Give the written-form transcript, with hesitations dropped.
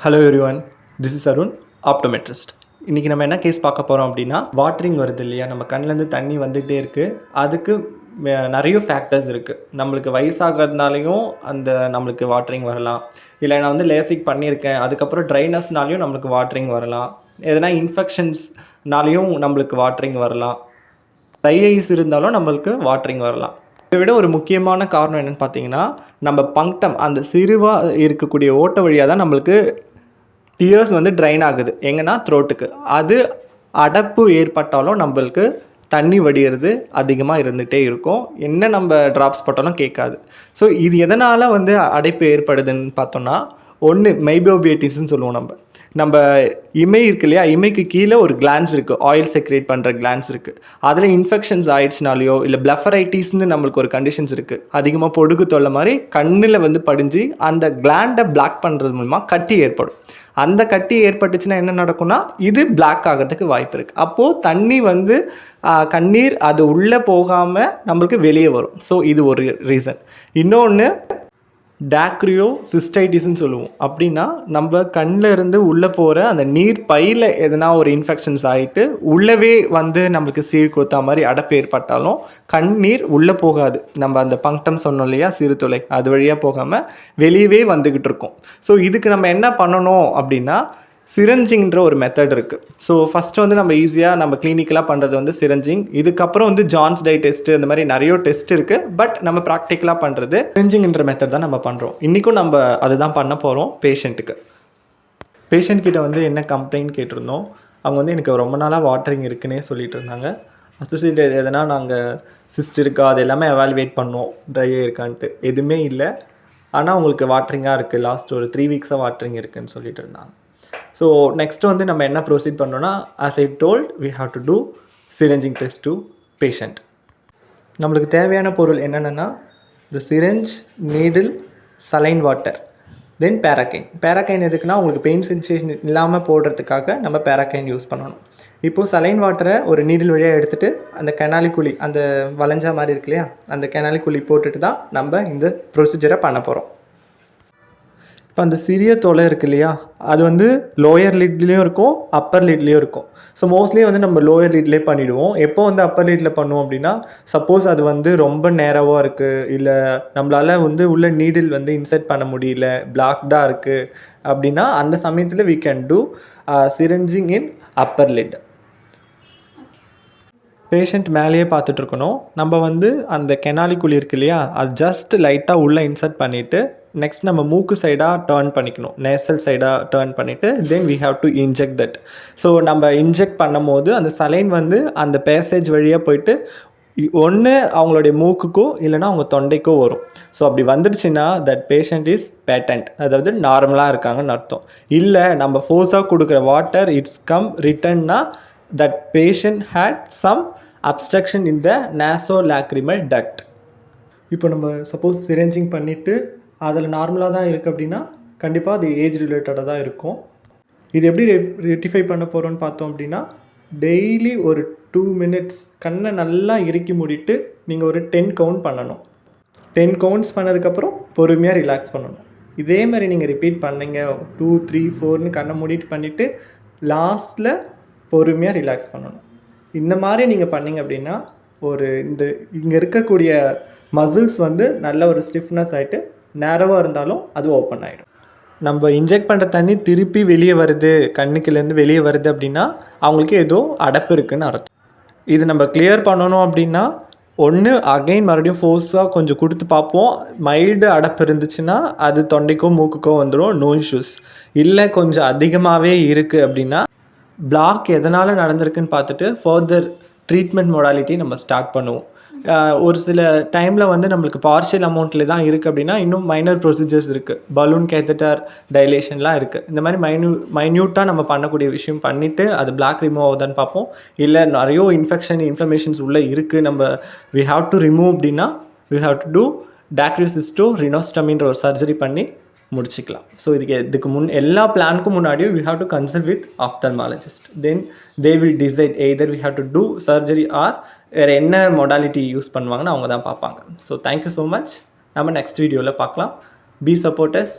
Hello everyone, this is Arun, optometrist. இன்றைக்கி நம்ம என்ன கேஸ் பார்க்க போகிறோம் அப்படின்னா, வாட்டரிங் வருது இல்லையா, நம்ம கண்ணிலேருந்து தண்ணி வந்துகிட்டே இருக்குது. அதுக்கு நிறைய ஃபேக்டர்ஸ் இருக்குது. நம்மளுக்கு வயசாகிறதுனாலையும் நம்மளுக்கு வாட்டரிங் வரலாம். இல்லை நான் லேசிக் பண்ணியிருக்கேன், அதுக்கப்புறம் ட்ரைனஸ்னாலையும் நம்மளுக்கு வாட்டரிங் வரலாம். எதனா இன்ஃபெக்ஷன்ஸ்னாலையும் நம்மளுக்கு வாட்டரிங் வரலாம். ட்ரை ஐஸ் இருந்தாலும் நம்மளுக்கு வாட்டரிங் வரலாம். இதை விட ஒரு முக்கியமான காரணம் என்னென்னு பார்த்தீங்கன்னா, நம்ம பங்க்டம் அந்த சிறுவாக இருக்கக்கூடிய ஓட்ட வழியாக தான் நம்மளுக்கு டியர்ஸ் ட்ரைன் ஆகுது. எங்கன்னா த்ரோட்டுக்கு. அது அடைப்பு ஏற்பட்டாலும் நம்மளுக்கு தண்ணி வடிகிறது அதிகமாக இருந்துகிட்டே இருக்கும். என்ன நம்ம ட்ராப்ஸ் போட்டாலும் கேட்காது. ஸோ இது எதனால் அடைப்பு ஏற்படுதுன்னு பார்த்தோன்னா, ஒன்று மைபோபியட்டிஸ்ன்னு சொல்லுவோம். நம்ம இமை இருக்கு இல்லையா, இமைக்கு கீழே ஒரு கிளான்ஸ் இருக்குது, ஆயில் செக்ரேட் பண்ணுற கிளான்ஸ் இருக்குது. அதில் இன்ஃபெக்ஷன்ஸ் ஆயிடுச்சுனாலையோ இல்லை பிளஃபரைட்டிஸ்னு நம்மளுக்கு ஒரு கண்டிஷன்ஸ் இருக்குது. அதிகமாக பொடுகு தொல்லை மாதிரி கண்ணில் படிஞ்சு அந்த கிளாண்டை பிளாக் பண்ணுறது மூலமாக கட்டி ஏற்படும். அந்த கட்டி ஏற்பட்டுச்சுன்னா என்ன நடக்கும்னா, இது பிளாக் ஆகிறதுக்கு வாய்ப்பு இருக்குது. அப்போது தண்ணி கண்ணீர் அது உள்ளே போகாமல் நம்மளுக்கு வெளியே வரும். ஸோ இது ஒரு ரீசன். இன்னொன்று டாக்ரியோ சிஸ்டைட்டிஸ்ன்னு சொல்லுவோம். அப்படின்னா நம்ம கண்ணில் இருந்து உள்ளே போகிற அந்த நீர் பையில் எதனா ஒரு இன்ஃபெக்ஷன்ஸ் ஆகிட்டு உள்ளவே நம்மளுக்கு சீழ் கொடுத்தா மாதிரி அடைப்பு ஏற்பட்டாலும் கண்ணீர் உள்ளே போகாது. நம்ம அந்த பங்க்டம் சொன்னோம் இல்லையா, சிறுதுளை, அது வழியாக போகாமல் வெளியவே வந்துக்கிட்டு இருக்கோம். ஸோ இதுக்கு நம்ம என்ன பண்ணணும் அப்படின்னா, சிரஞ்சிங்கிற ஒரு மெத்தட் இருக்குது. ஸோ ஃபஸ்ட்டு நம்ம ஈஸியாக நம்ம கிளினிக்கலாக பண்ணுறது சிரஞ்சிங். இதுக்கப்புறம் ஜான்ஸ் டை டெஸ்ட்டு, இந்த மாதிரி நிறைய டெஸ்ட் இருக்குது. பட் நம்ம ப்ராக்டிக்கலாக பண்ணுறது சிரஞ்சிங்கிற மெத்தட் தான் நம்ம பண்ணுறோம். இன்றைக்கும் நம்ம அதுதான் பண்ண போகிறோம் பேஷண்ட்டுக்கு. பேஷண்ட் கிட்ட என்ன கம்ப்ளைண்ட் கேட்டிருந்தோம். அவங்க எனக்கு ரொம்ப நாளாக வாட்டரிங் இருக்குன்னே சொல்லிட்டு இருந்தாங்க. அசோசியேட் எதனா நாங்கள் சிஸ்ட் இருக்கா அது எல்லாமே எவாலுவேட் பண்ணோம், ட்ரையாக இருக்கான்ட்டு. எதுவுமே இல்லை, ஆனால் உங்களுக்கு வாட்டரிங்காக இருக்குது, லாஸ்ட் ஒரு 3 வீக்ஸாக வாட்டரிங் இருக்குதுன்னு சொல்லிட்டு இருந்தாங்க. ஸோ நெக்ஸ்ட்டு நம்ம என்ன ப்ரொசீட் பண்ணோன்னா, as I told, we have to do syringing test to patient. நம்மளுக்கு தேவையான பொருள் என்னென்னா, ஒரு syringe, needle, saline water, then paracaine. Paracaine எதுக்குன்னா, உங்களுக்கு பெயின் சென்சேஷன் இல்லாமல் போடுறதுக்காக நம்ம பேராக்கைன் யூஸ் பண்ணணும். இப்போது சலைன் வாட்டரை ஒரு நீடில் வழியாக எடுத்துகிட்டு அந்த கெனாலி குழி, அந்த வளைஞ்சா மாதிரி இருக்கு இல்லையா, அந்த கெனாலி குழி போட்டுட்டு தான் நம்ம இந்த ப்ரொசீஜரை பண்ண போகிறோம். இப்போ அந்த சிறிய தொலை இருக்குது இல்லையா, அது லோயர் லிட்லேயும் இருக்கும், அப்பர் லிட்லேயும் இருக்கும். ஸோ மோஸ்ட்லி நம்ம லோயர் லிட்லேயே பண்ணிவிடுவோம். எப்போ அப்பர் லிட்டில் பண்ணுவோம் அப்படின்னா, சப்போஸ் அது ரொம்ப நேரவாக இருக்குது, இல்லை நம்மளால் உள்ள நீடில் இன்சர்ட் பண்ண முடியல, பிளாக்டாக இருக்குது அப்படின்னா, அந்த சமயத்தில் we can do syringing in upper lid. Patient மேலேயே பார்த்துட்ருக்கணும். நம்ம அந்த கெனாலி குழி இருக்கு இல்லையா, அது ஜஸ்ட் லைட்டாக உள்ளே இன்சர்ட் பண்ணிவிட்டு நெக்ஸ்ட் நம்ம மூக்கு சைடாக டேர்ன் பண்ணிக்கணும், நேசல் சைடாக டேர்ன் பண்ணிவிட்டு then we have to inject that. So நம்ம இன்ஜெக்ட் பண்ணும் போது அந்த சலைன் அந்த பேசேஜ் வழியாக போயிட்டு ஒன்று அவங்களுடைய மூக்குக்கோ இல்லைனா அவங்க தொண்டைக்கோ வரும். ஸோ அப்படி வந்துடுச்சுன்னா தட் பேஷண்ட் இஸ் பேட்டன்ட், அதாவது நார்மலாக இருக்காங்கன்னு அர்த்தம். இல்லை நம்ம ஃபோர்ஸாக கொடுக்குற வாட்டர் இட்ஸ் கம் ரிட்டன்னா that patient had some obstruction in the nasolacrimal duct. இப்போ நம்ம சப்போஸ் சிரஞ்சிங் பண்ணிவிட்டு அதில் நார்மலாக தான் இருக்குது அப்படின்னா கண்டிப்பாக அது ஏஜ் ரிலேட்டடாக தான் இருக்கும். இது எப்படி ரெக்டிஃபை பண்ண போகிறோன்னு பார்த்தோம் அப்படின்னா, டெய்லி ஒரு 2 minutes கண்ணை நல்லா இறுக்கி மூடிட்டு நீங்கள் ஒரு 10 கவுண்ட் பண்ணணும். 10 கவுண்ட்ஸ் பண்ணதுக்கப்புறம் பொறுமையாக ரிலாக்ஸ் பண்ணணும். இதே மாதிரி நீங்கள் ரிப்பீட் பண்ணிங்க 2, 3, 4ன்னு கண்ணை மூடிட்டு பண்ணிவிட்டு லாஸ்ட்டில் பொறுமையாக ரிலாக்ஸ் பண்ணணும். இந்த மாதிரி நீங்கள் பண்ணிங்க அப்படின்னா இங்கே இருக்கக்கூடிய மசில்ஸ் நல்ல ஒரு ஸ்டிஃப்னஸ் ஆகிட்டு நேரவாக இருந்தாலும் அது ஓப்பன் ஆகிடும். நம்ம இன்ஜெக்ட் பண்ணுற தண்ணி திருப்பி வெளியே வருது, கண்ணுக்குலேருந்து வெளியே வருது அப்படின்னா அவங்களுக்கு ஏதோ அடைப்பு இருக்குதுன்னு அர்த்தம். இது நம்ம கிளியர் பண்ணணும் அப்படின்னா, ஒன்று அகைன் மறுபடியும் ஃபோர்ஸாக கொஞ்சம் கொடுத்து பார்ப்போம். மைல்டு அடைப்பு இருந்துச்சுன்னா அது தொண்டைக்கோ மூக்குக்கோ வந்துடும், நோ இஷ்யூஸ். இல்லை கொஞ்சம் அதிகமாகவே இருக்குது அப்படின்னா, பிளாக் எதனால் நடந்திருக்குன்னு பார்த்துட்டு ஃபர்தர் ட்ரீட்மெண்ட் மொடாலிட்டி நம்ம ஸ்டார்ட் பண்ணுவோம். ஒரு சில டைமில் நம்மளுக்கு பார்ஷியல் அமௌண்ட்டில் தான் இருக்குது அப்படின்னா இன்னும் மைனர் ப்ரொசீஜர்ஸ் இருக்குது, பலூன் கேத்தட்டர் டைலேஷன்லாம் இருக்குது. இந்த மாதிரி மைன்யூட்டாக நம்ம பண்ணக்கூடிய விஷயம் பண்ணிவிட்டு அது பிளாக் ரிமூவ் ஆகுதான்னு பார்ப்போம். இல்லை நிறைய இன்ஃப்ளமேஷன்ஸ் உள்ளே இருக்குது, நம்ம வி ஹாவ் டு ரிமூவ் அப்படின்னா வி ஹாவ் டு டூ டாக்ரியோசிஸ்டோ ரினோஸ்டமின்ற ஒரு சர்ஜரி பண்ணி முடிச்சிக்கலாம். ஸோ இதுக்கு எல்லா பிளானுக்கும் முன்னாடியும் we have to consult with ophthalmologist. Then they will decide either we have to do surgery or வேறு என்ன மொடாலிட்டி யூஸ் பண்ணுவாங்கன்னு அவங்க தான் பார்ப்பாங்க. So thank you so much. நம்ம நெக்ஸ்ட் வீடியோவில் பார்க்கலாம். Be supporters.